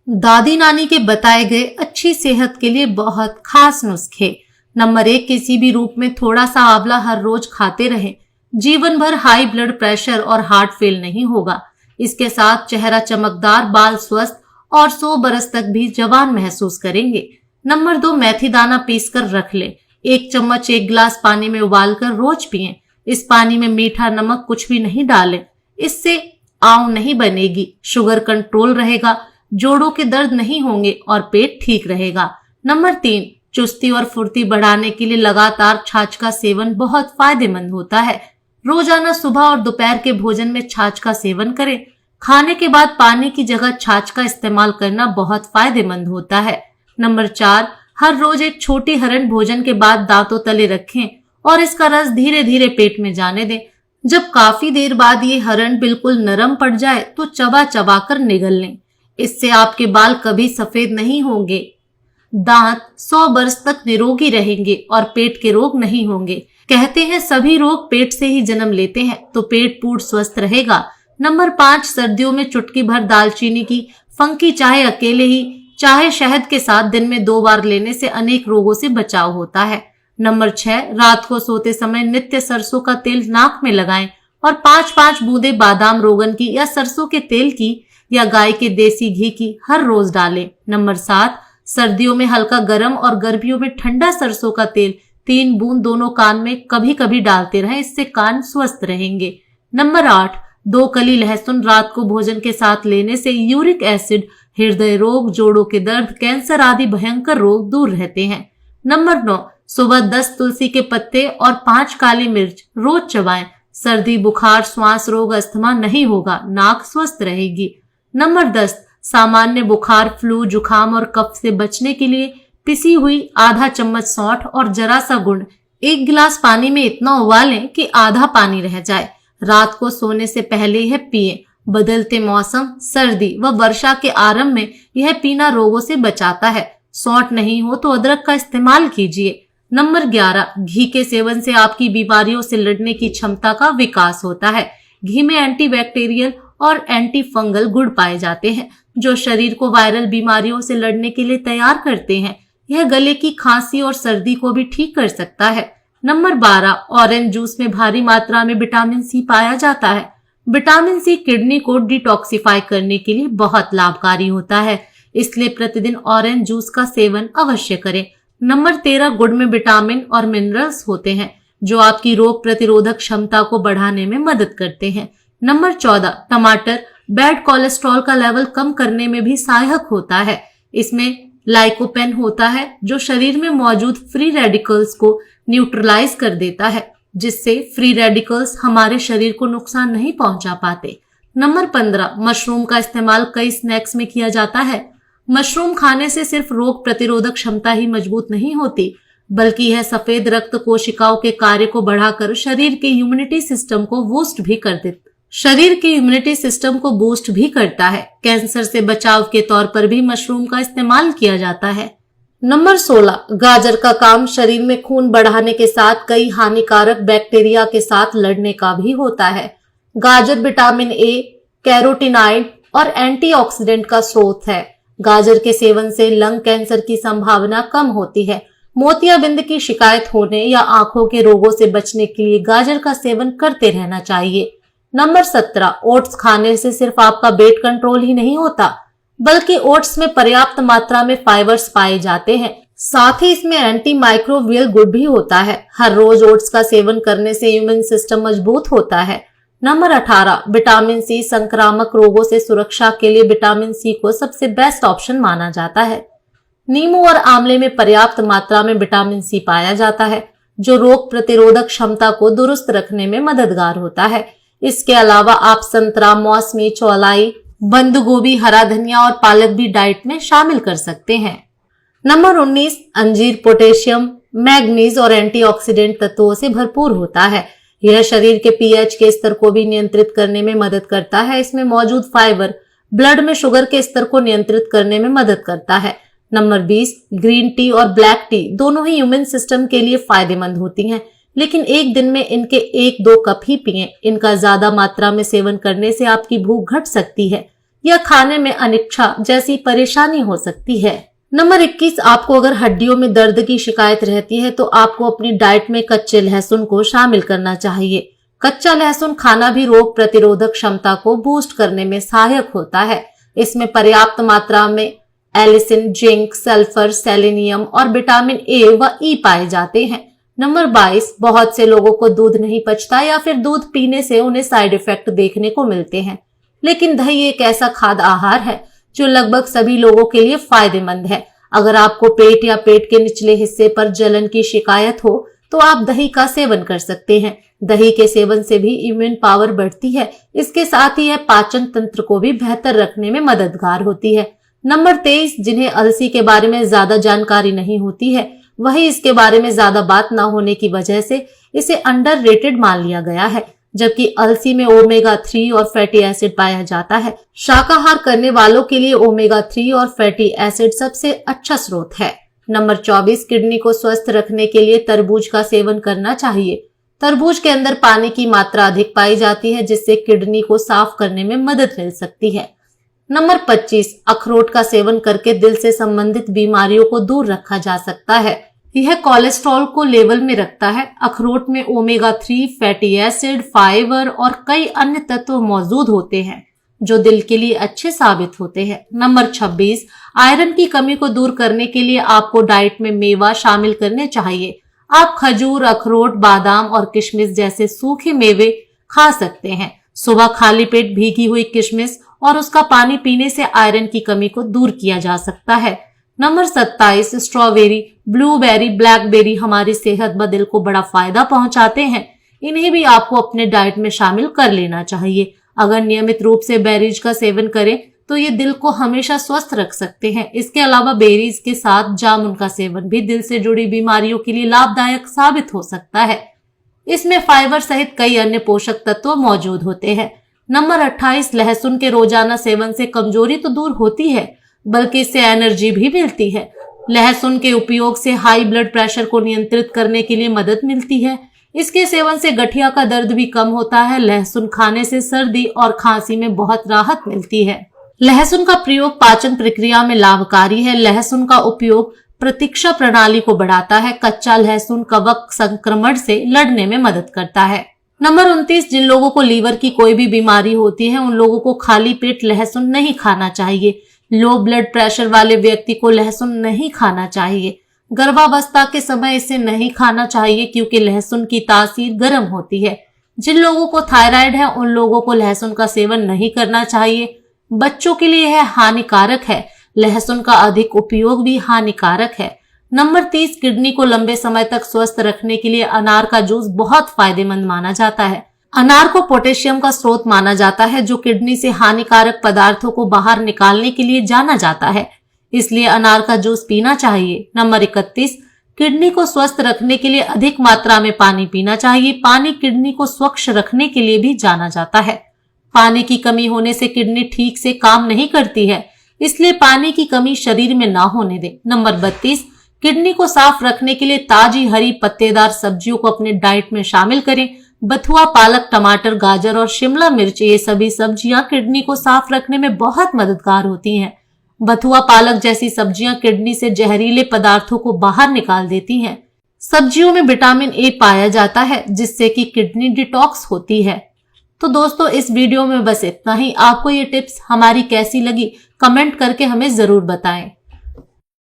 दादी नानी के बताए गए अच्छी सेहत के लिए बहुत खास नुस्खे। नंबर 1, किसी भी रूप में थोड़ा सा आंवला हर रोज खाते रहें। जीवन भर हाई ब्लड प्रेशर और हार्ट फेल नहीं होगा। इसके साथ चेहरा चमकदार, बाल स्वस्थ और 100 बरस तक भी जवान महसूस करेंगे। नंबर 2, मेथी दाना पीसकर रख लें। 1 चम्मच 1 गिलास पानी में उबालकर रोज पिएं। इस पानी में मीठा, नमक कुछ भी नहीं डालें। इससे आंव नहीं बनेगी, शुगर कंट्रोल रहेगा, जोड़ों के दर्द नहीं होंगे और पेट ठीक रहेगा। नंबर 3, चुस्ती और फुर्ती बढ़ाने के लिए लगातार छाछ का सेवन बहुत फायदेमंद होता है। रोजाना सुबह और दोपहर के भोजन में छाछ का सेवन करें। खाने के बाद पानी की जगह छाछ का इस्तेमाल करना बहुत फायदेमंद होता है। नंबर 4, हर रोज एक छोटी हरण भोजन के बाद दांतों तले रखें और इसका रस धीरे धीरे पेट में जाने दें। जब काफी देर बाद ये हरण बिल्कुल नरम पड़ जाए तो चबा चबा कर निगल लें। इससे आपके बाल कभी सफेद नहीं होंगे, दांत 100 बरस तक निरोगी रहेंगे और पेट के रोग नहीं होंगे। कहते हैं सभी रोग पेट से ही जन्म लेते हैं, तो पेट पूर्ण स्वस्थ रहेगा। नंबर 5, सर्दियों में चुटकी भर दालचीनी की फंकी चाहे अकेले ही चाहे शहद के साथ दिन में 2 बार लेने से अनेक रोगों से बचाव होता है। नंबर 6, रात को सोते समय नित्य सरसों का तेल नाक में लगाएं और 5-5 बूंदे बादाम रोगन की या सरसों के तेल की या गाय के देसी घी की हर रोज डालें। नंबर 7, सर्दियों में हल्का गर्म और गर्मियों में ठंडा सरसों का तेल 3 बूंद दोनों कान में कभी कभी डालते रहें, इससे कान स्वस्थ रहेंगे। नंबर 8, 2 कली लहसुन रात को भोजन के साथ लेने से यूरिक एसिड, हृदय रोग, जोड़ों के दर्द, कैंसर आदि भयंकर रोग दूर रहते हैं। नंबर 9, सुबह 10 तुलसी के पत्ते और 5 काली मिर्च रोज चबाएं। सर्दी, बुखार, श्वास रोग, अस्थमा नहीं होगा, नाक स्वस्थ रहेगी। नंबर 10, सामान्य बुखार, फ्लू, जुखाम और कफ से बचने के लिए पिसी हुई आधा चम्मच सौंठ और जरा सा गुड़ 1 गिलास पानी में इतना उबालें कि आधा पानी रह जाए। रात को सोने से पहले यह पिएं। बदलते मौसम, सर्दी व वर्षा के आरंभ में यह पीना रोगों से बचाता है। सौंठ नहीं हो तो अदरक का इस्तेमाल कीजिए। नंबर 11, घी के सेवन से आपकी बीमारियों से लड़ने की क्षमता का विकास होता है। घी में एंटीबैक्टीरियल और एंटी फंगल गुण पाए जाते हैं जो शरीर को वायरल बीमारियों से लड़ने के लिए तैयार करते हैं। यह गले की खांसी और सर्दी को भी ठीक कर सकता है। नंबर 12, ऑरेंज जूस में भारी मात्रा में विटामिन सी पाया जाता है। विटामिन सी किडनी को डिटॉक्सिफाई करने के लिए बहुत लाभकारी होता है, इसलिए प्रतिदिन ऑरेंज जूस का सेवन अवश्य करें। नंबर 13, गुड़ में विटामिन और मिनरल्स होते हैं जो आपकी रोग प्रतिरोधक क्षमता को बढ़ाने में मदद करते हैं। नंबर 14, टमाटर बैड कोलेस्ट्रॉल का लेवल कम करने में भी सहायक होता है। इसमें लाइकोपेन होता है जो शरीर में मौजूद फ्री रेडिकल्स को न्यूट्रलाइज कर देता है, जिससे फ्री रेडिकल्स हमारे शरीर को नुकसान नहीं पहुंचा पाते। नंबर 15, मशरूम का इस्तेमाल कई स्नैक्स में किया जाता है। मशरूम खाने से सिर्फ रोग प्रतिरोधक क्षमता ही मजबूत नहीं होती, बल्कि यह सफेद रक्त कोशिकाओं के कार्य को बढ़ाकर शरीर के इम्यूनिटी सिस्टम को बूस्ट भी करता है। कैंसर से बचाव के तौर पर भी मशरूम का इस्तेमाल किया जाता है। नंबर 16, गाजर का काम शरीर में खून बढ़ाने के साथ कई हानिकारक बैक्टीरिया के साथ लड़ने का भी होता है। गाजर विटामिन ए, कैरोटीनॉइड और एंटीऑक्सीडेंट का स्रोत है। गाजर के सेवन से लंग कैंसर की संभावना कम होती है। मोतियाबिंद की शिकायत होने या आंखों के रोगों से बचने के लिए गाजर का सेवन करते रहना चाहिए। नंबर 17, ओट्स खाने से सिर्फ आपका वेट कंट्रोल ही नहीं होता, बल्कि ओट्स में पर्याप्त मात्रा में फाइबर्स पाए जाते हैं। साथ ही इसमें एंटी माइक्रोबियल गुण भी होता है। हर रोज ओट्स का सेवन करने से इम्यून सिस्टम मजबूत होता है। नंबर 18, विटामिन सी संक्रामक रोगों से सुरक्षा के लिए विटामिन सी को सबसे बेस्ट ऑप्शन माना जाता है। नींबू और आंवले में पर्याप्त मात्रा में विटामिन सी पाया जाता है जो रोग प्रतिरोधक क्षमता को दुरुस्त रखने में मददगार होता है। इसके अलावा आप संतरा, मौसमी, चौलाई, बंद गोभी, हरा धनिया और पालक भी डाइट में शामिल कर सकते हैं। नंबर 19, अंजीर पोटेशियम, मैग्नीज और एंटीऑक्सीडेंट तत्वों से भरपूर होता है। यह शरीर के पीएच के स्तर को भी नियंत्रित करने में मदद करता है। इसमें मौजूद फाइबर ब्लड में शुगर के स्तर को नियंत्रित करने में मदद करता है। नंबर 20, ग्रीन टी और ब्लैक टी दोनों ही इम्यून सिस्टम के लिए फायदेमंद होती हैं, लेकिन एक दिन में इनके 1-2 कप ही पिएं। इनका ज्यादा मात्रा में सेवन करने से आपकी भूख घट सकती है। या खाने में अनिच्छा जैसी परेशानी हो सकती है। नंबर 21, आपको अगर हड्डियों में दर्द की शिकायत रहती है तो आपको अपनी डाइट में कच्चे लहसुन को शामिल करना चाहिए। कच्चा लहसुन खाना भी रोग प्रतिरोधक क्षमता को बूस्ट करने में सहायक होता है। इसमें पर्याप्त मात्रा में एलिसिन, जिंक, सल्फर, सेलेनियम और विटामिन ए व ई पाए जाते हैं। नंबर 22, बहुत से लोगों को दूध नहीं पचता या फिर दूध पीने से उन्हें साइड इफेक्ट देखने को मिलते हैं, लेकिन दही एक ऐसा खाद्य आहार है जो लगभग सभी लोगों के लिए फायदेमंद है। अगर आपको पेट या पेट के निचले हिस्से पर जलन की शिकायत हो तो आप दही का सेवन कर सकते हैं। दही के सेवन से भी इम्यून पावर बढ़ती है। इसके साथ ही यह पाचन तंत्र को भी बेहतर रखने में मददगार होती है। नंबर 23, जिन्हें अलसी के बारे में ज्यादा जानकारी नहीं होती है, वही इसके बारे में ज्यादा बात न होने की वजह से इसे अंडररेटेड मान लिया गया है, जबकि अलसी में ओमेगा 3 और फैटी एसिड पाया जाता है। शाकाहार करने वालों के लिए ओमेगा 3 और फैटी एसिड सबसे अच्छा स्रोत है। नंबर 24, किडनी को स्वस्थ रखने के लिए तरबूज का सेवन करना चाहिए। तरबूज के अंदर पानी की मात्रा अधिक पाई जाती है, जिससे किडनी को साफ करने में मदद मिल सकती है। नंबर 25, अखरोट का सेवन करके दिल से संबंधित बीमारियों को दूर रखा जा सकता है। यह कोलेस्ट्रॉल को लेवल में रखता है। अखरोट में ओमेगा 3, फैटी एसिड, फाइबर और कई अन्य तत्व मौजूद होते हैं जो दिल के लिए अच्छे साबित होते हैं। नंबर 26, आयरन की कमी को दूर करने के लिए आपको डाइट में मेवा शामिल करने चाहिए। आप खजूर, अखरोट, बादाम और किशमिश जैसे सूखे मेवे खा सकते हैं। सुबह खाली पेट भीगी हुई किशमिश और उसका पानी पीने से आयरन की कमी को दूर किया जा सकता है। नंबर 27, स्ट्रॉबेरी, ब्लूबेरी, ब्लैकबेरी हमारी सेहत व दिल को बड़ा फायदा पहुंचाते हैं। इन्हें भी आपको अपने डाइट में शामिल कर लेना चाहिए। अगर नियमित रूप से बेरीज का सेवन करें तो ये दिल को हमेशा स्वस्थ रख सकते हैं। इसके अलावा बेरीज के साथ जामुन का सेवन भी दिल से जुड़ी बीमारियों के लिए लाभदायक साबित हो सकता है। इसमें फाइबर सहित कई अन्य पोषक तत्व मौजूद होते हैं। नंबर 28, लहसुन के रोजाना सेवन से कमजोरी तो दूर होती है, बल्कि इससे एनर्जी भी मिलती है। लहसुन के उपयोग से हाई ब्लड प्रेशर को नियंत्रित करने के लिए मदद मिलती है। इसके सेवन से गठिया का दर्द भी कम होता है। लहसुन खाने से सर्दी और खांसी में बहुत राहत मिलती है। लहसुन का प्रयोग पाचन प्रक्रिया में लाभकारी है। लहसुन का उपयोग प्रतीक्षा प्रणाली को बढ़ाता है। कच्चा लहसुन कवक संक्रमण से लड़ने में मदद करता है। नंबर 29, जिन लोगों को लीवर की कोई भी बीमारी होती है उन लोगों को खाली पेट लहसुन नहीं खाना चाहिए। लो ब्लड प्रेशर वाले व्यक्ति को लहसुन नहीं खाना चाहिए। गर्भावस्था के समय इसे नहीं खाना चाहिए क्योंकि लहसुन की तासीर गर्म होती है। जिन लोगों को थायराइड है उन लोगों को लहसुन का सेवन नहीं करना चाहिए। बच्चों के लिए यह हानिकारक है। लहसुन का अधिक उपयोग भी हानिकारक है। नंबर 30, किडनी को लंबे समय तक स्वस्थ रखने के लिए अनार का जूस बहुत फायदेमंद माना जाता है। अनार को पोटेशियम का स्रोत माना जाता है जो किडनी से हानिकारक पदार्थों को बाहर निकालने के लिए जाना जाता है, इसलिए अनार का जूस पीना चाहिए। नंबर 31, किडनी को स्वस्थ रखने के लिए अधिक मात्रा में पानी पीना चाहिए। पानी किडनी को स्वच्छ रखने के लिए भी जाना जाता है। पानी की कमी होने से किडनी ठीक से काम नहीं करती है, इसलिए पानी की कमी शरीर में ना होने दें। नंबर 32, किडनी को साफ रखने के लिए ताजी हरी पत्तेदार सब्जियों को अपने डाइट में शामिल करें। बथुआ, पालक, टमाटर, गाजर और शिमला मिर्च ये सभी सब्जियां किडनी को साफ रखने में बहुत मददगार होती हैं। बथुआ, पालक जैसी सब्जियां किडनी से जहरीले पदार्थों को बाहर निकाल देती हैं। सब्जियों में विटामिन ए पाया जाता है जिससे कि किडनी डिटॉक्स होती है। तो दोस्तों, इस वीडियो में बस इतना ही। आपको ये टिप्स हमारी कैसी लगी कमेंट करके हमें जरूर बताएं।